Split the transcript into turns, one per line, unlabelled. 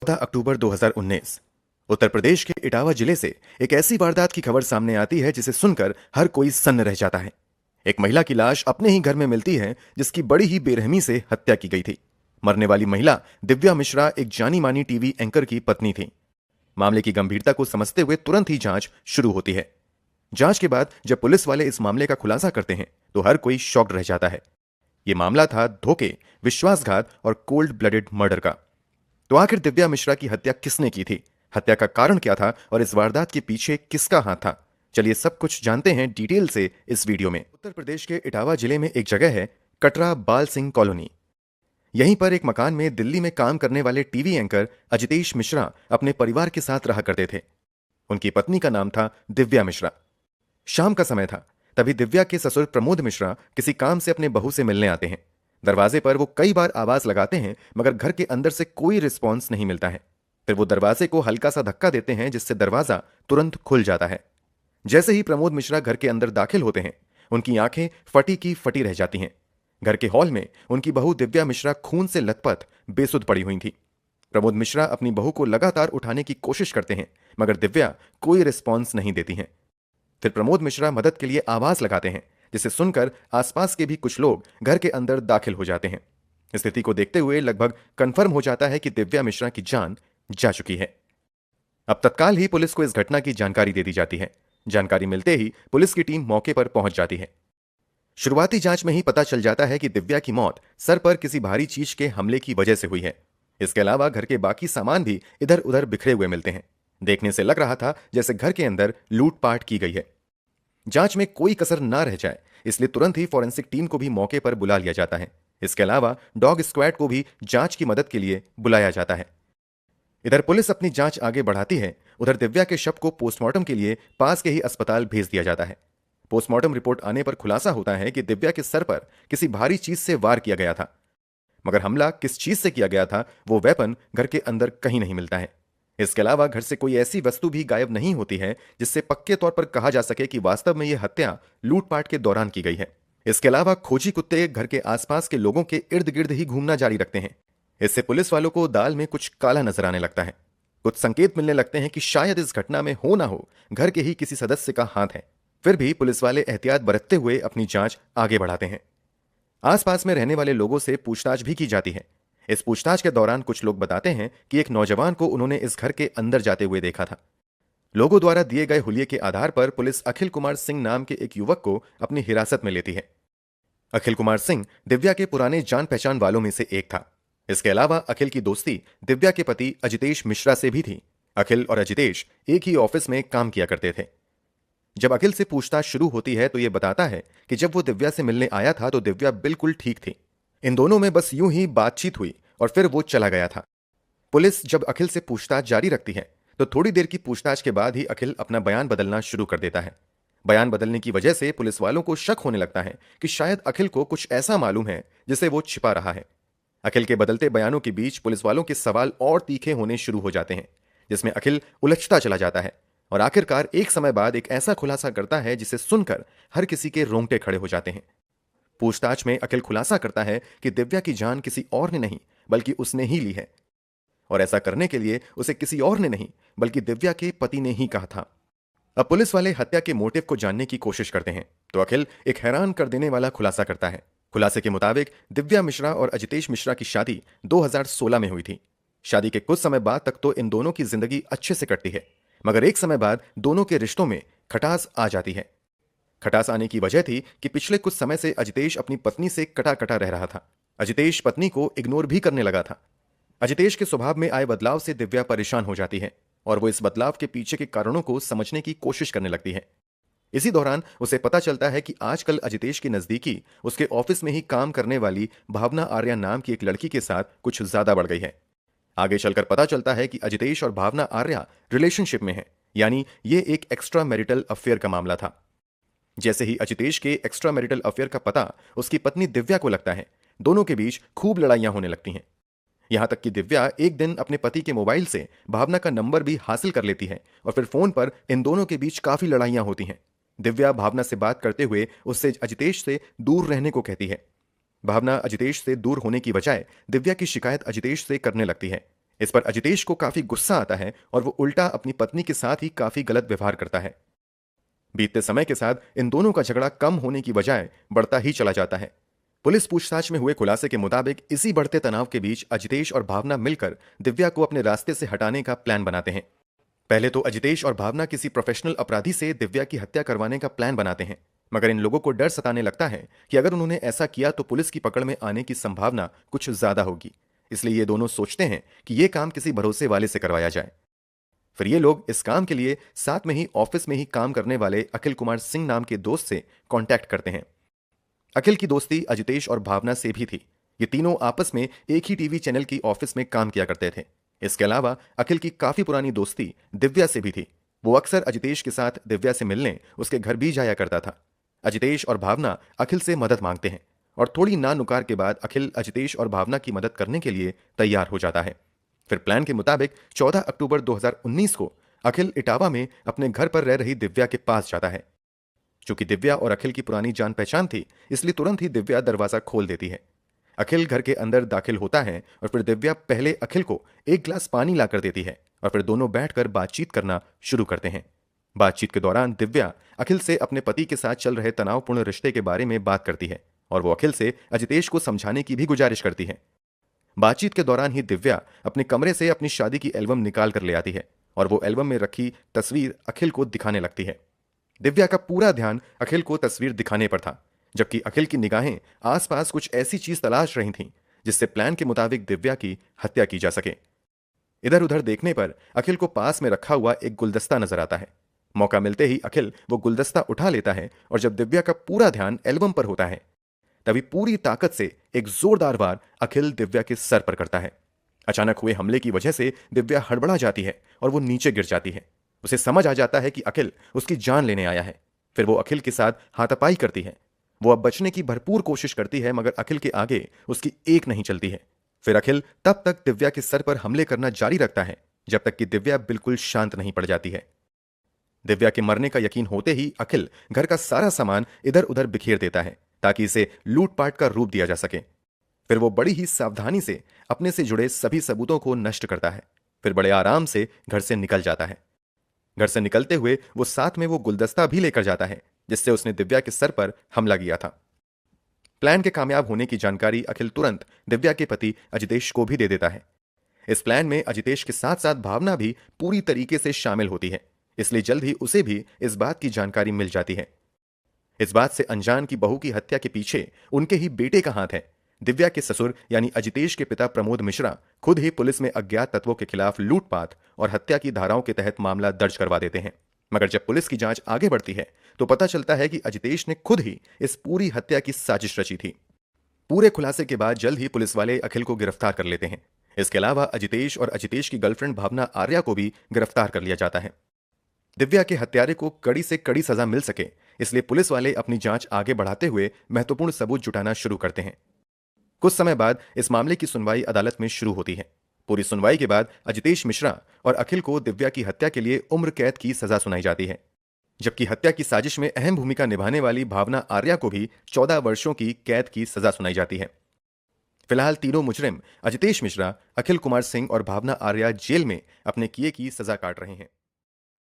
अक्टूबर 2019 उत्तर प्रदेश के इटावा जिले से एक ऐसी वारदात की खबर सामने आती है जिसे सुनकर हर कोई सन्न रह जाता है। एक महिला की लाश अपने ही घर में मिलती है जिसकी बड़ी ही बेरहमी से हत्या की गई थी। मरने वाली महिला दिव्या मिश्रा एक जानी मानी टीवी एंकर की पत्नी थी। मामले की गंभीरता को समझते हुए तुरंत ही जांच शुरू होती है। जांच के बाद जब पुलिस वाले इस मामले का खुलासा करते हैं तो हर कोई शॉक्ड रह जाता है। यह मामला था धोखे, विश्वासघात और कोल्ड ब्लडेड मर्डर का। तो आखिर दिव्या मिश्रा की हत्या किसने की थी, हत्या का कारण क्या था और इस वारदात के पीछे किसका हाथ था? चलिए सब कुछ जानते हैं डिटेल से इस वीडियो में। उत्तर प्रदेश के इटावा जिले में एक जगह है कटरा बाल सिंह कॉलोनी। यहीं पर एक मकान में दिल्ली में काम करने वाले टीवी एंकर अजितेश मिश्रा अपने परिवार के साथ रहा करते थे। उनकी पत्नी का नाम था दिव्या मिश्रा। शाम का समय था, तभी दिव्या के ससुर प्रमोद मिश्रा किसी काम से अपने बहू से मिलने आते हैं। दरवाजे पर वो कई बार आवाज लगाते हैं मगर घर के अंदर से कोई रिस्पॉन्स नहीं मिलता है। फिर वो दरवाजे को हल्का सा धक्का देते हैं जिससे दरवाजा तुरंत खुल जाता है। जैसे ही प्रमोद मिश्रा घर के अंदर दाखिल होते हैं उनकी आंखें फटी की फटी रह जाती हैं। घर के हॉल में उनकी बहू दिव्या मिश्रा खून से लथपथ बेसुध पड़ी हुई थी। प्रमोद मिश्रा अपनी बहू को लगातार उठाने की कोशिश करते हैं मगर दिव्या कोई रिस्पॉन्स नहीं देती हैं। फिर प्रमोद मिश्रा मदद के लिए आवाज लगाते हैं जिसे सुनकर आसपास के भी कुछ लोग घर के अंदर दाखिल हो जाते हैं। स्थिति को देखते हुए लगभग कंफर्म हो जाता है कि दिव्या मिश्रा की जान जा चुकी है। अब तत्काल ही पुलिस को इस घटना की जानकारी दे दी जाती है। जानकारी मिलते ही पुलिस की टीम मौके पर पहुंच जाती है। शुरुआती जांच में ही पता चल जाता है कि दिव्या की मौत सर पर किसी भारी चीज के हमले की वजह से हुई है। इसके अलावा घर के बाकी सामान भी इधर उधर बिखरे हुए मिलते हैं। देखने से लग रहा था जैसे घर के अंदर लूटपाट की गई है। जांच में कोई कसर ना रह जाए इसलिए तुरंत ही फॉरेंसिक टीम को भी मौके पर बुला लिया जाता है। इसके अलावा डॉग स्क्वाड को भी जांच की मदद के लिए बुलाया जाता है। इधर पुलिस अपनी जांच आगे बढ़ाती है, उधर दिव्या के शव को पोस्टमार्टम के लिए पास के ही अस्पताल भेज दिया जाता है। पोस्टमार्टम रिपोर्ट आने पर खुलासा होता है कि दिव्या के सर पर किसी भारी चीज से वार किया गया था, मगर हमला किस चीज से किया गया था वो वेपन घर के अंदर कहीं नहीं मिलता है। इसके अलावा घर से कोई ऐसी वस्तु भी गायब नहीं होती है जिससे पक्के तौर पर कहा जा सके कि वास्तव में यह हत्या लूटपाट के दौरान की गई है। इसके अलावा खोजी कुत्ते घर के आसपास के लोगों के इर्द गिर्द ही घूमना जारी रखते हैं। इससे पुलिस वालों को दाल में कुछ काला नजर आने लगता है। कुछ संकेत मिलने लगते हैं कि शायद इस घटना में हो ना हो घर के ही किसी सदस्य का हाथ है। फिर भी पुलिस वाले एहतियात बरतते हुए अपनी जांच आगे बढ़ाते हैं। आसपास में रहने वाले लोगों से पूछताछ भी की जाती है। इस पूछताछ के दौरान कुछ लोग बताते हैं कि एक नौजवान को उन्होंने इस घर के अंदर जाते हुए देखा था। लोगों द्वारा दिए गए हुलिये के आधार पर पुलिस अखिल कुमार सिंह नाम के एक युवक को अपनी हिरासत में लेती है। अखिल कुमार सिंह दिव्या के पुराने जान पहचान वालों में से एक था। इसके अलावा अखिल की दोस्ती दिव्या के पति अजितेश मिश्रा से भी थी। अखिल और अजितेश एक ही ऑफिस में काम किया करते थे। जब अखिल से पूछताछ शुरू होती है तो यह बताता है कि जब वो दिव्या से मिलने आया था तो दिव्या बिल्कुल ठीक थी। इन दोनों में बस यूं ही बातचीत हुई और फिर वो चला गया था। पुलिस जब अखिल से पूछताछ जारी रखती है तो थोड़ी देर की पूछताछ के बाद ही अखिल अपना बयान बदलना शुरू कर देता है। बयान बदलने की वजह से पुलिस वालों को शक होने लगता है कि शायद अखिल को कुछ ऐसा मालूम है जिसे वो छिपा रहा है। अखिल के बदलते बयानों के बीच पुलिस वालों के सवाल और तीखे होने शुरू हो जाते हैं, जिसमें अखिल उलझता चला जाता है और आखिरकार एक समय बाद एक ऐसा खुलासा करता है जिसे सुनकर हर किसी के रोंगटे खड़े हो जाते हैं। पूछताछ में अखिल खुलासा करता है कि दिव्या की जान किसी और ने नहीं बल्कि उसने ही ली है, और ऐसा करने के लिए उसे किसी और ने नहीं बल्कि दिव्या के पति ने ही कहा था। अब पुलिस वाले हत्या के मोटिव को जानने की कोशिश करते हैं तो अखिल एक हैरान कर देने वाला खुलासा करता है। खुलासे के मुताबिक दिव्या मिश्रा और अजितेश मिश्रा की शादी 2016 में हुई थी। शादी के कुछ समय बाद तक तो इन दोनों की जिंदगी अच्छे से कटती है, मगर एक समय बाद दोनों के रिश्तों में खटास आ जाती है। खटास आने की वजह थी कि पिछले कुछ समय से अजितेश अपनी पत्नी से कटा कटा रह रहा था। अजितेश पत्नी को इग्नोर भी करने लगा था। अजितेश के स्वभाव में आए बदलाव से दिव्या परेशान हो जाती है और वो इस बदलाव के पीछे के कारणों को समझने की कोशिश करने लगती है। इसी दौरान उसे पता चलता है कि आजकल अजितेश की नजदीकी उसके ऑफिस में ही काम करने वाली भावना आर्या नाम की एक लड़की के साथ कुछ ज्यादा बढ़ गई है। आगे चलकर पता चलता है कि अजितेश और भावना आर्या रिलेशनशिप में है, यानी ये एक एक्स्ट्रा मैरिटल अफेयर का मामला था। जैसे ही अजितेश के एक्स्ट्रा मैरिटल अफेयर का पता उसकी पत्नी दिव्या को लगता है, दोनों के बीच खूब लड़ाइयां होने लगती हैं। यहां तक कि दिव्या एक दिन अपने पति के मोबाइल से भावना का नंबर भी हासिल कर लेती है और फिर फोन पर इन दोनों के बीच काफी लड़ाइयां होती हैं। दिव्या भावना से बात करते हुए उससे अजितेश से दूर रहने को कहती है। भावना अजितेश से दूर होने की बजाय दिव्या की शिकायत अजितेश से करने लगती है। इस पर अजितेश को काफी गुस्सा आता है और वो उल्टा अपनी पत्नी के साथ ही काफी गलत व्यवहार करता है। बीतते समय के साथ इन दोनों का झगड़ा कम होने की बजाय बढ़ता ही चला जाता है। पुलिस पूछताछ में हुए खुलासे के मुताबिक इसी बढ़ते तनाव के बीच अजितेश और भावना मिलकर दिव्या को अपने रास्ते से हटाने का प्लान बनाते हैं। पहले तो अजितेश और भावना किसी प्रोफेशनल अपराधी से दिव्या की हत्या करवाने का प्लान बनाते हैं, मगर इन लोगों को डर सताने लगता है कि अगर उन्होंने ऐसा किया तो पुलिस की पकड़ में आने की संभावना कुछ ज्यादा होगी। इसलिए ये दोनों सोचते हैं कि ये काम किसी भरोसे वाले से करवाया जाए। फिर ये लोग इस काम के लिए साथ में ही ऑफिस में ही काम करने वाले अखिल कुमार सिंह नाम के दोस्त से कांटेक्ट करते हैं। अखिल की दोस्ती अजितेश और भावना से भी थी। ये तीनों आपस में एक ही टीवी चैनल की ऑफिस में काम किया करते थे। इसके अलावा अखिल की काफी पुरानी दोस्ती दिव्या से भी थी। वो अक्सर अजितेश के साथ दिव्या से मिलने उसके घर भी जाया करता था। अजितेश और भावना अखिल से मदद मांगते हैं और थोड़ी ना नुकार के बाद अखिल अजितेश और भावना की मदद करने के लिए तैयार हो जाता है। फिर प्लान के मुताबिक 14 अक्टूबर 2019 को अखिल इटावा में अपने घर पर रह रही दिव्या के पास जाता है। चूंकि दिव्या और अखिल की पुरानी जान पहचान थी, इसलिए तुरंत ही दिव्या दरवाजा खोल देती है। अखिल घर के अंदर दाखिल होता है और फिर दिव्या पहले अखिल को एक गिलास पानी लाकर देती है और फिर दोनों बैठकर बातचीत करना शुरू करते हैं। बातचीत के दौरान दिव्या अखिल से अपने पति के साथ चल रहे तनावपूर्ण रिश्ते के बारे में बात करती है और वो अखिल से अजितेश को समझाने की भी गुजारिश करती है। बातचीत के दौरान ही दिव्या अपने कमरे से अपनी शादी की एल्बम निकाल कर ले आती है और वो एल्बम में रखी तस्वीर अखिल को दिखाने लगती है। दिव्या का पूरा ध्यान अखिल को तस्वीर दिखाने पर था, जबकि अखिल की निगाहें आसपास कुछ ऐसी चीज तलाश रही थीं जिससे प्लान के मुताबिक दिव्या की हत्या की जा सके। इधर उधर देखने पर अखिल को पास में रखा हुआ एक गुलदस्ता नजर आता है। मौका मिलते ही अखिल वो गुलदस्ता उठा लेता है और जब दिव्या का पूरा ध्यान एल्बम पर होता है तभी पूरी ताकत से एक जोरदार वार अखिल दिव्या के सर पर करता है। अचानक हुए हमले की वजह से दिव्या हड़बड़ा जाती है और वो नीचे गिर जाती है। उसे समझ आ जाता है कि अखिल उसकी जान लेने आया है। फिर वो अखिल के साथ हाथापाई करती है। वो अब बचने की भरपूर कोशिश करती है, मगर अखिल के आगे उसकी एक नहीं चलती है। फिर अखिल तब तक दिव्या के सर पर हमले करना जारी रखता है जब तक कि दिव्या बिल्कुल शांत नहीं पड़ जाती है। दिव्या के मरने का यकीन होते ही अखिल घर का सारा सामान इधर उधर बिखेर देता है ताकि इसे लूटपाट का रूप दिया जा सके। फिर वो बड़ी ही सावधानी से अपने से जुड़े सभी सबूतों को नष्ट करता है। फिर बड़े आराम से घर से निकल जाता है। घर से निकलते हुए वो साथ में वो गुलदस्ता भी लेकर जाता है जिससे उसने दिव्या के सर पर हमला किया था। प्लान के कामयाब होने की जानकारी अखिल तुरंत दिव्या के पति अजितेश को भी दे देता है। इस प्लान में अजितेश के साथ साथ भावना भी पूरी तरीके से शामिल होती है, इसलिए जल्द ही उसे भी इस बात की जानकारी मिल जाती है। इस बात से अनजान की बहू की हत्या के पीछे उनके ही बेटे का हाथ है। दिव्या के ससुर यानी अजितेश के पिता प्रमोद मिश्रा खुद ही पुलिस में अज्ञात तत्वों के खिलाफ लूटपाट और हत्या की धाराओं के तहत मामला दर्ज करवा देते हैं। मगर जब पुलिस की जांच आगे बढ़ती है तो पता चलता है कि अजितेश ने खुद ही इस पूरी हत्या की साजिश रची थी। पूरे खुलासे के बाद जल्द ही पुलिस वाले अखिल को गिरफ्तार कर लेते हैं। इसके अलावा अजितेश और अजितेश की गर्लफ्रेंड भावना आर्या को भी गिरफ्तार कर लिया जाता है। दिव्या के हत्यारे को कड़ी से कड़ी सजा मिल सके, इसलिए पुलिस वाले अपनी जांच आगे बढ़ाते हुए महत्वपूर्ण सबूत जुटाना शुरू करते हैं। कुछ समय बाद इस मामले की सुनवाई अदालत में शुरू होती है। पूरी सुनवाई के बाद अजितेश मिश्रा और अखिल को दिव्या की हत्या के लिए उम्र कैद की सजा सुनाई जाती है, जबकि हत्या की साजिश में अहम भूमिका निभाने वाली भावना आर्या को भी 14 वर्षों की कैद की सजा सुनाई जाती है। फिलहाल तीनों मुजरिम अजितेश मिश्रा, अखिल कुमार सिंह और भावना आर्या जेल में अपने किए की सजा काट रहे हैं।